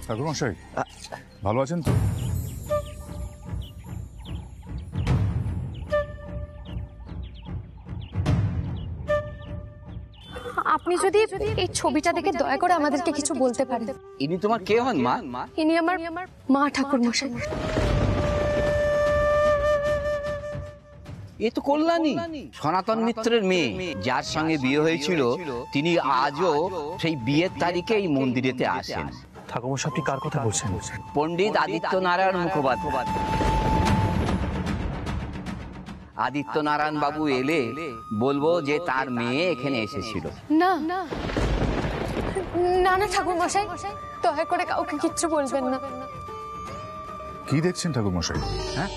ঠাকুরমশাই ভালো আছেন তো? আপনি যদি এই ছবিটা দেখে দয়া করে আমাদেরকে কিছু বলতে পারেন। ইনি তোমার কে হন মা? ইনি আমার মা ঠাকুরমশাই। এ তো কল্যাণী, সনাতন মিত্রের মেয়ে, যার সঙ্গে বিয়ে হয়েছিল। তিনি আজও সেই বিয়ের তারিখে এই মন্দিরেতে আসেন। ঠাকুরমশাই আপনি কার কথা বলছেন? পণ্ডিত আদিত্য নারায়ণ মুখোপাধ্যায়। আদিত্য নারায়ণ বাবু এলে বলবো যে তার মেয়ে এখানে এসেছিল। না না না ঠাকুরমশাই, দয়া করে কাউকে কিচ্ছু বলবেন না। কি দেখছেন ঠাকুরমশাই? হ্যাঁ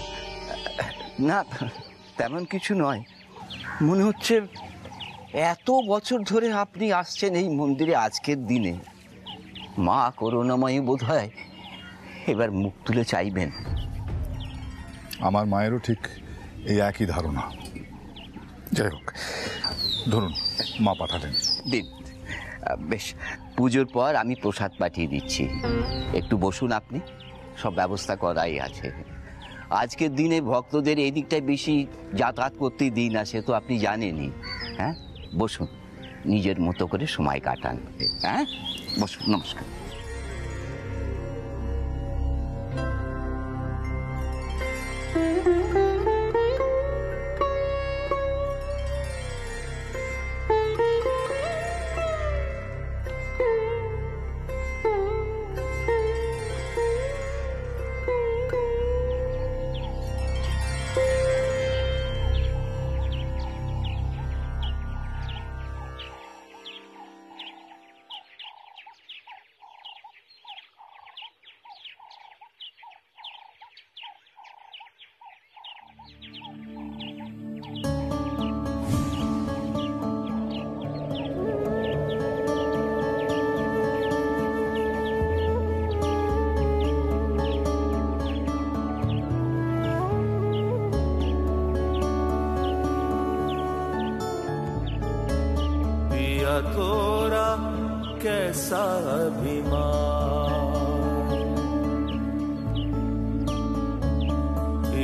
না, তেমন কিছু নয়। মনে হচ্ছে এত বছর ধরে আপনি আসছেন এই মন্দিরে, আজকের দিনে মা করুণাময়ী বোধ হয় এবার মুখ তুলে চাইবেন। আমার মায়েরও ঠিক এই একই ধারণা। যাই হোক, ধরুন মা পাঠালেন। দিন। বেশ, পুজোর পর আমি প্রসাদ পাঠিয়ে দিচ্ছি। একটু বসুন আপনি, সব ব্যবস্থা করাই আছে। আজকের দিনে ভক্তদের এই দিকটায় বেশি যাতায়াত করতে দিন আসে তো আপনি জানেনই। হ্যাঁ, বসুন, নিজের মতো করে সময় কাটান। হ্যাঁ, বসুন। নমস্কার। तोरा कैसा अभिमान,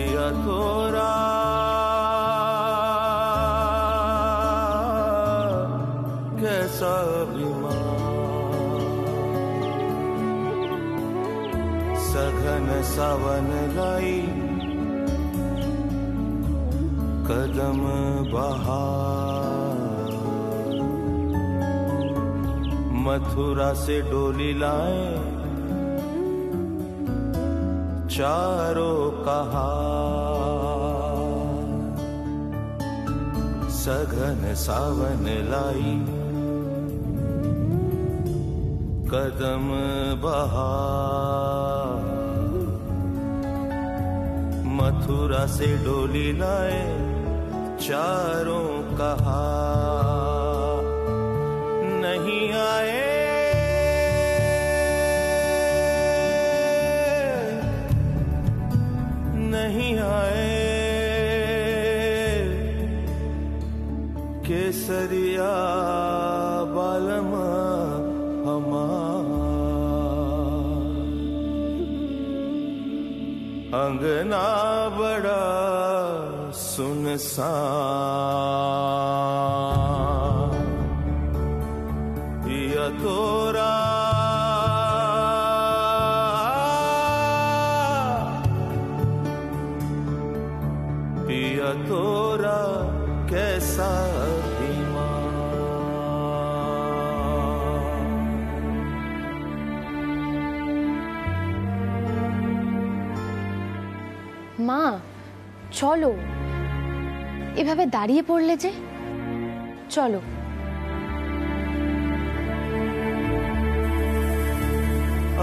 या तोरा कैसा अभिमान। सघन सावन लाई कदम बहार, मथुरा से डोली लाए चारों कहार। सघन सावन लाई कदम बहार, मथुरा से डोली लाए चारों कहार। नहीं आए नहीं आए केसरिया बालम हमार। अंगना बड़ा सुनसान, या तोरा या तोरा कैसा মা চলো, এভাবে দাঁড়িয়ে পড়লে যে, চলো।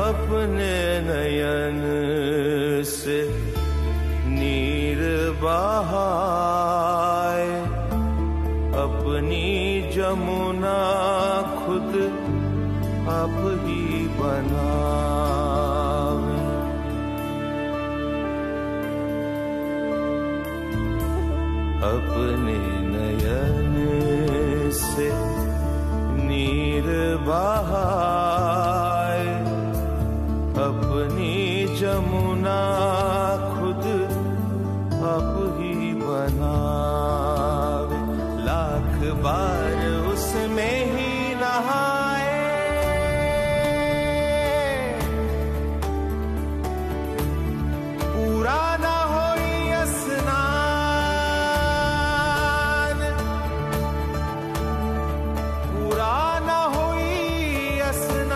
अपने नयन से नीर बहाए, अपनी जमुना खुद आप ही बनावे। अपने नयन से नीर बहाए, अब ही बनावे, लाख बार उसमें ही नहाए, पूरा ना होई स्नान, पूरा ना होई स्नान,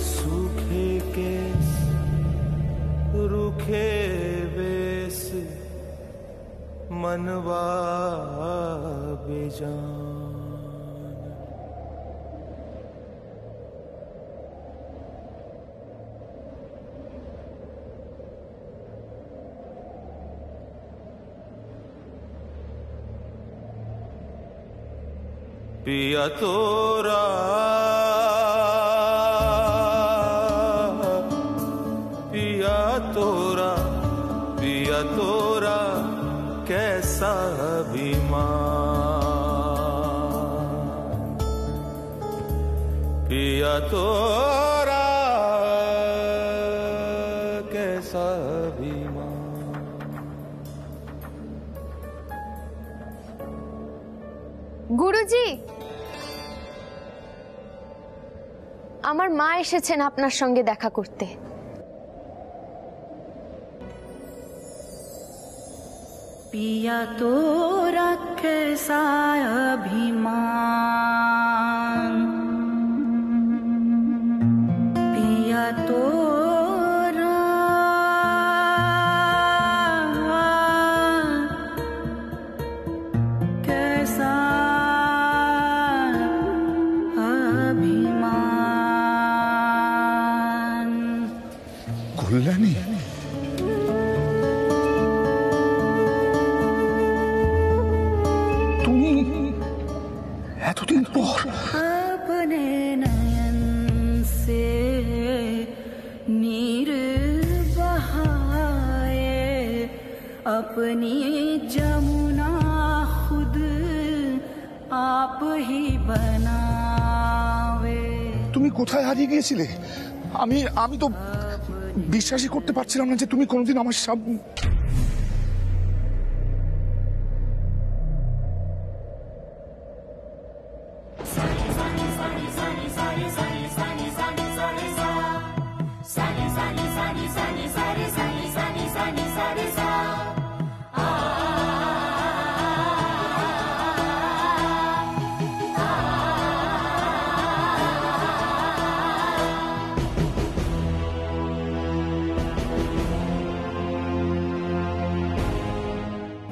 सूखे केस रूखे वेस, मनवा बेजान। पिया तोरा पिया तोरा पिया तोरा कैसा अभिमान, पिया तोरा कैसा अभिमान। গুরুজি, আমার মা এসেছেন আপনার সঙ্গে দেখা করতে। पिया तोरा कैसा अभिमान, पिया तोरा कैसा अभिमान। কল্যাণী, তুমি এতদিন পর अपने नयन से नीर बहाए, अपनी जमुना खुद आप ही बनावे। তুমি কোথায় হারিয়ে গিয়েছিলে? আমি তো বিশ্বাসই করতে পারছিলাম না যে তুমি কোনোদিন আমার সামনে।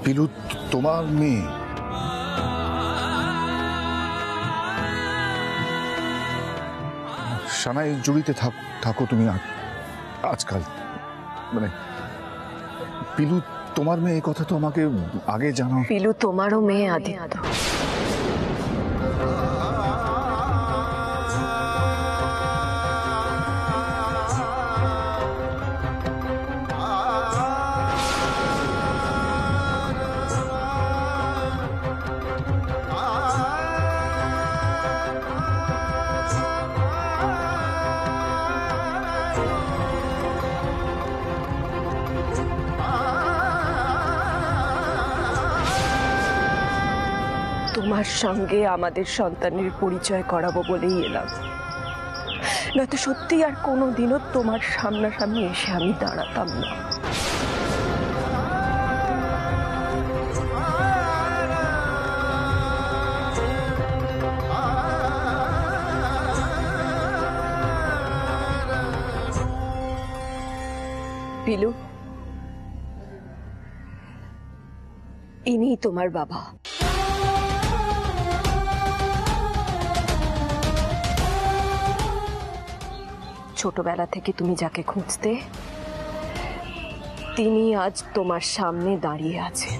পিলু তোমার মেয়ে? সানাই জড়িতে থাকো তুমি আজকাল, মানে পিলু তোমার মেয়ে, এই কথা তো আমাকে আগে জানাও। পিলু তোমারও মেয়ে আদিত্য। তোমার সঙ্গে আমাদের সন্তানের পরিচয় করাবো বলেই এলাম, নয়তো সত্যি আর কোনোদিনও তোমার সামনাসামনি এসে আমি দাঁড়াতাম না। পিলু, ইনি তোমার বাবা। ছোটবেলা থেকে তুমি যাকে খুঁজতে, তিনি আজ তোমার সামনে দাঁড়িয়ে আছেন।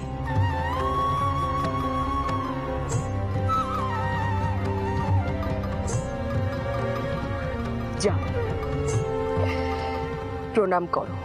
যাও, প্রণাম করো।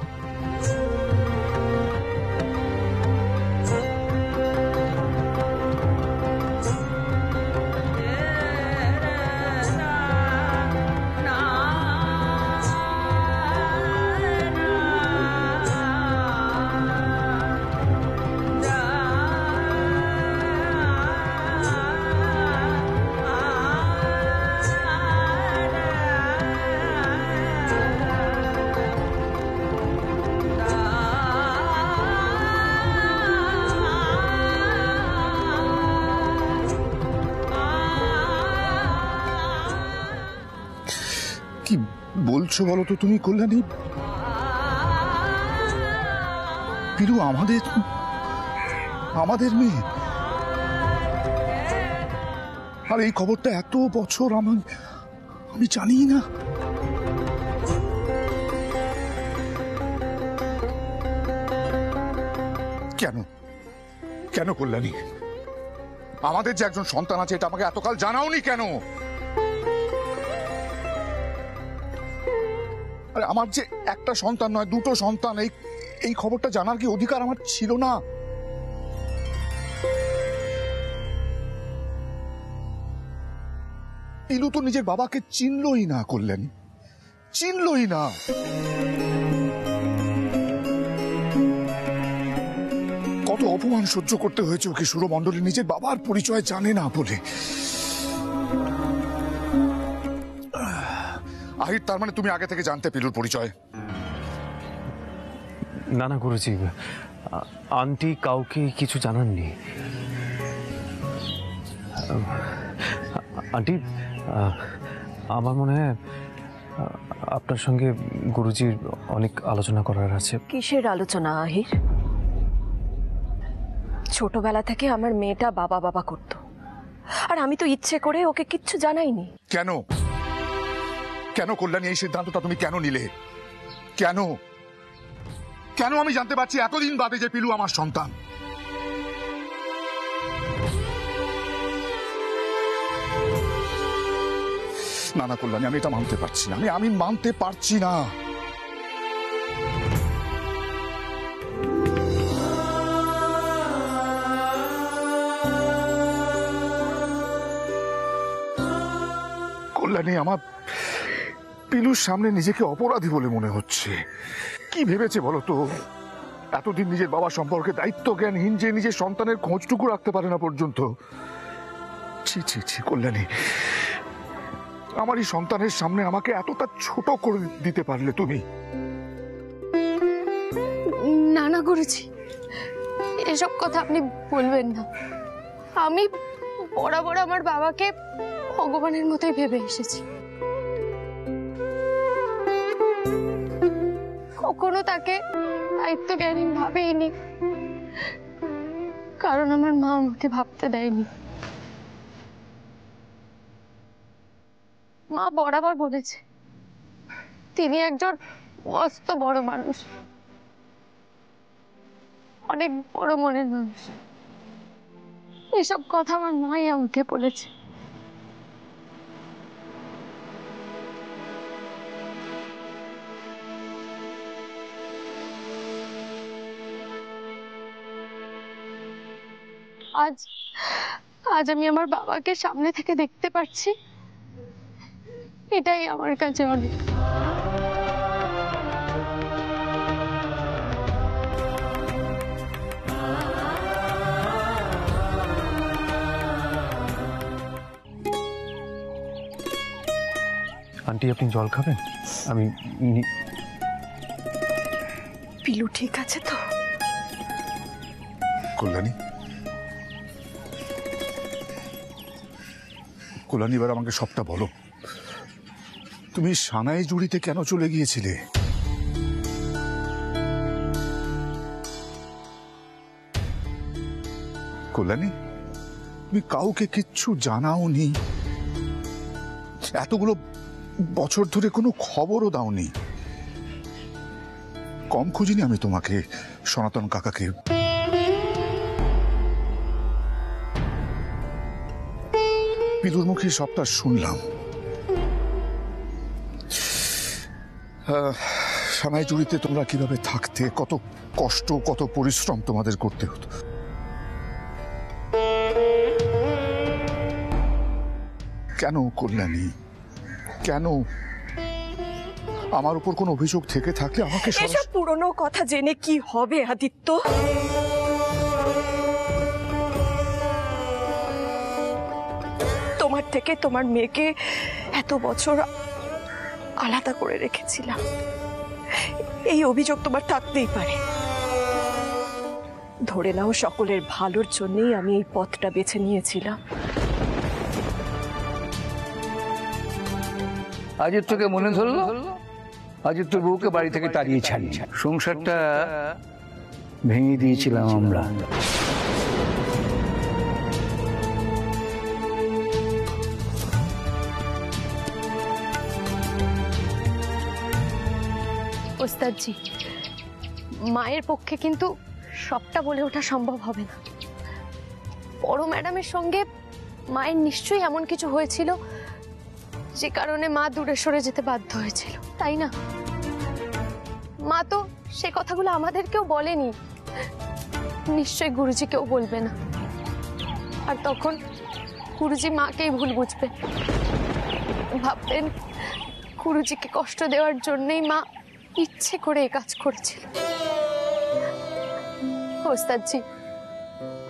বলছো বলো তো তুমি, কল্যাণী? পিলু আমাদের মেয়ে, আর এই খবরটা এত বছর আমি জানি না। কেন কেন কল্যাণী? আমাদের যে একজন সন্তান আছে এটা আমাকে এতকাল জানাওনি কেন? আরে আমার যে একটা সন্তান নয়, দুটো সন্তান, এই খবরটা জানার কি অধিকার আমার ছিল না? পিলু তো নিজের বাবাকে চিনলই না কল্যাণী, চিনলই না। কত অপমান সহ্য করতে হয়েছে ওকে সুরমণ্ডলী নিজের বাবার পরিচয় জানে না বলে। আহির, তার মানে তুমি আগে থেকে জানতে পিলুর পরিচয়? না না গুরুজি, আন্টি কাউকে কিছু জানাননি। আন্টি, আমার মনে হয় আপনার সঙ্গে গুরুজির অনেক আলোচনা করার আছে। কিসের আলোচনা আহির? ছোটবেলা থেকে আমার মেয়েটা বাবা বাবা করত, আর আমি তো ইচ্ছে করে ওকে কিচ্ছু জানাইনি। কেন কেন কল্যাণী এই সিদ্ধান্তটা তুমি কেন নিলে? কেন কেন আমি জানতে পারছি এতদিন বাদে যে পিলু আমার সন্তান? না না কল্যাণী, আমি এটা মানতে পারছি না, আমি মানতে পারছি না। কল্যাণী, আমার পিলুর সামনে নিজেকে অপরাধী বলে মনে হচ্ছে। কি ভেবেছে বলো তো? এতদিন নিজের বাবা সম্পর্কে দায়িত্ব জ্ঞানহীন, যে নিজের সন্তানের খোঁজটুকু রাখতে পারে না পর্যন্ত। ছি ছি ছি কল্যাণী, আমার এই সন্তানের সামনে আমাকে এতটা ছোট করে দিতে পারলে তুমি? না না গুরুজি, এসব কথা আপনি বলবেন না। আমি বরাবর আমার বাবাকে ভগবানের মতোই ভেবে এসেছি। কখনো তাকে দায়িত্ব জ্ঞানহীন ভাবেইনি, কারণ আমার মা আমাকে ভাবতে দেয়নি। মা বরাবর বলেছে তিনি একজন মস্ত বড় মানুষ, অনেক বড় মনের মানুষ। এসব কথা আমার মাই আমাকে বলেছে। আজ আমি আমার বাবাকে সামনে থেকে দেখতে পাচ্ছি, এটাই আমার কাছে অনেক। আন্টি, আপনি জল খাবেন? আমি পিলু ঠিক আছে তো? কল্যাণী, কল্যাণী, এবার আমাকে সবটা বলো। তুমি সানাই জুড়িতে কেন চলে গিয়েছিলে? কল্যাণী, তুমি কাউকে কিচ্ছু জানাওনি, এতগুলো বছর ধরে কোনো খবরও দাওনি। কম খুঁজিনি আমি তোমাকে, সনাতন কাকাকে। পিলুর মুখে সবটা শুনলাম। সানাই জুড়িতে তোমরা কিভাবে থাকতে, কত কষ্ট, কত পরিশ্রম তোমাদের করতে হতো। কেন কল্যাণী, কেন? আমার উপর কোনো অভিযোগ থেকে থাকলে আমাকে এসব পুরনো কথা জেনে কি হবে আদিত্য? তোমার থেকে তোমার মেয়েকে এত বছর আলাদা করে রেখেছিলাম, এই অভিযোগ তোমার থাকতেই পারে। ধরে নাও সকলের ভালোর জন্যই আমি এই পথটা বেছে নিয়েছিলাম। আজ তোকে মনে ধরলো আজ তোর বউকে বাড়ি থেকে তাড়িয়ে ছাড়ি, সংসারটা ভেঙে দিয়েছিলাম আমরা। ওস্তাদজি, মায়ের পক্ষে কিন্তু সবটা বলে ওঠা সম্ভব হবে না। বড় ম্যাডামের সঙ্গে মায়ের নিশ্চয়ই এমন কিছু হয়েছিল যে কারণে মা দূরে সরে যেতে বাধ্য হয়েছিল, তাই না? মা তো সে কথাগুলো আমাদেরকেও বলেনি, নিশ্চয়ই গুরুজিকেও বলবে না। আর তখন গুরুজি মাকেই ভুল বুঝবে, ভাববেন গুরুজিকে কষ্ট দেওয়ার জন্যই মা ইচ্ছে করে এই কাজ করেছিল। ওস্তাদজি,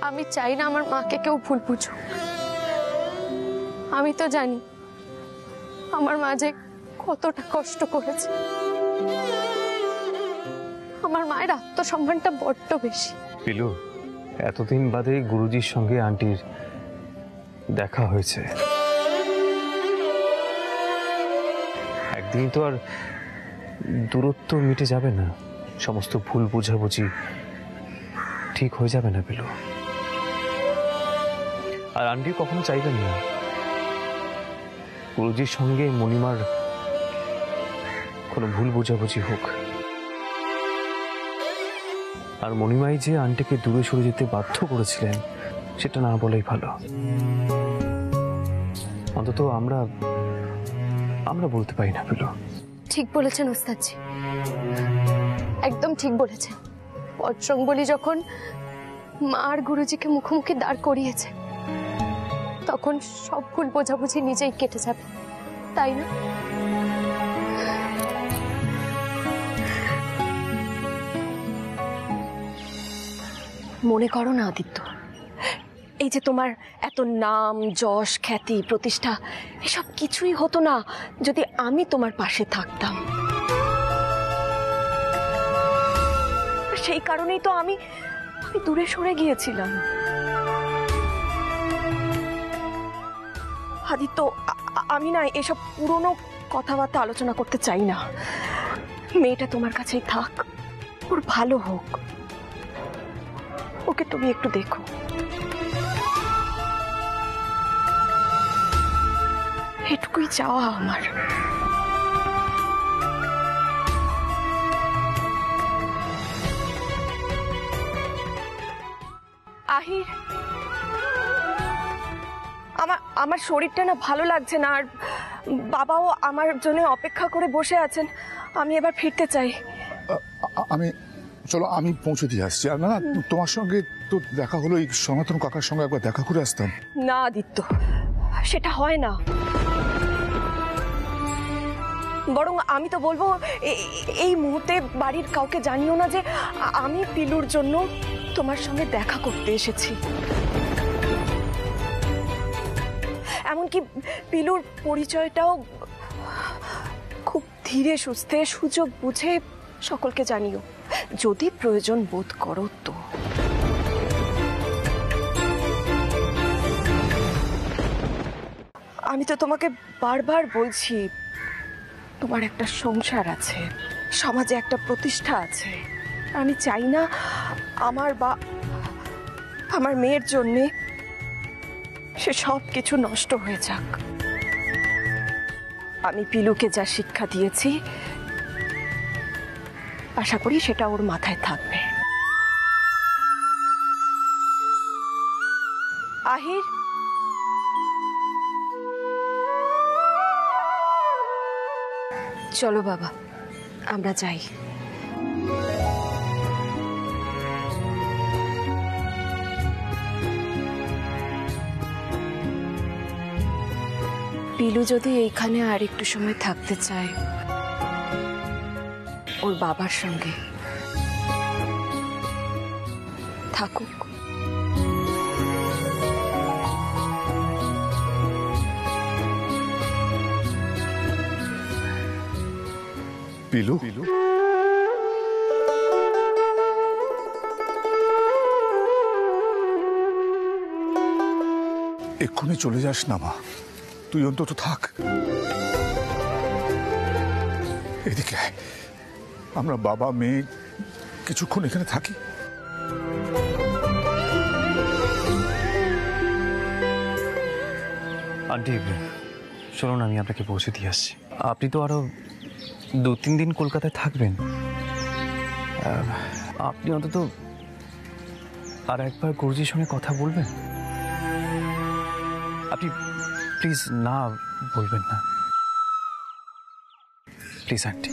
আমি চাই না আমার মাকে কেউ ভুল বুঝুক। আমি তো জানি আমার মা যে কতটা কষ্ট করেছে। আমার মায়ের আত্মসম্মানটা বড্ড বেশি। পিলু, এতদিন বাদে গুরুজির সঙ্গে আন্টির দেখা হয়েছে, একদিন তো আর দূরত্ব মিটে যাবে না, সমস্ত ভুল বোঝাবুঝি ঠিক হয়ে যাবে না পিলু। আর আন্টি কখনো চাইবেন না গুরুজির সঙ্গে মণিমার কোনো ভুল বোঝাবুঝি হোক। আর মণিমাই যে আন্টিকে দূরে সরে যেতে বাধ্য করেছিলেন সেটা না বলেই ভালো। অন্তত আমরা বলতে পারি না পিলু। ঠিক বলেছেন ওস্তাদজি, একদম ঠিক বলেছেন। বজরং বলি যখন মা আর গুরুজিকে মুখোমুখি দাঁড় করিয়েছে, তখন সব ভুল বোঝাবুঝি নিজেই কেটে যাবে, তাই না? মনে করো না আদিত্য, এই যে তোমার এত নাম যশ খ্যাতি প্রতিষ্ঠা এসব কিছুই হতো না যদি আমি তোমার পাশে থাকতাম। সেই কারণেই তো আমি দূরে সরে গিয়েছিলাম। আদিত্য, আমি না এসব পুরনো কথাবার্তা আলোচনা করতে চাই না। মেয়েটা তোমার কাছেই থাক, ওর ভালো হোক। ওকে তুমি একটু দেখো। এটুকুই চাওয়া আমার। আহির, আমার শরীরটা না ভালো লাগছে না, আর বাবাও আমার জন্য অপেক্ষা করে বসে আছেন। আমি এবার ফিরতে চাই। আমি চলো, আমি পৌঁছে দিয়ে আসছি। আর না, তোমার সঙ্গে তো দেখা হলো, এই সনাতন কাকার সঙ্গে একবার দেখা করে আসতাম। না আদিত্য, সেটা হয় না। বরং আমি তো বলবো এই মুহূর্তে বাড়ির কাউকে জানিও না যে আমি পিলুর জন্য তোমার সঙ্গে দেখা করতে এসেছি। এমনকি পিলুর পরিচয়টাও খুব ধীরে সুস্থে সুযোগ বুঝে সকলকে জানিও, যদি প্রয়োজন বোধ করো তো। আমি তো তোমাকে বারবার বলছি, তোমার একটা সংসার আছে, সমাজে একটা প্রতিষ্ঠা আছে। আমি চাই না আমার মেয়ের জন্যে সে সব কিছু নষ্ট হয়ে যাক। আমি পিলুকে যা শিক্ষা দিয়েছি আশা করি সেটা ওর মাথায় থাকবে। আহির, চলো বাবা, আমরা যাই। পিলু যদি এইখানে আর একটু সময় থাকতে চায় ওর বাবার সঙ্গে, থাকুক। পিলু, এক্ষুনি চলে যাস না মা, তুই অন্তত থাক। এদিকে আয়। আমরা বাবা মেয়ে কিছুক্ষণ এখানে থাকি। আন্টি চলুন আমি আপনাকে পৌঁছে দিয়ে আসছি। আপনি তো আরো 2-3 দিন কলকাতায় থাকবেন, আপনি অন্তত আর একবার গুরুজির সঙ্গে কথা বলবেন। আপনি প্লিজ না বলবেন না, প্লিজ আন্টি।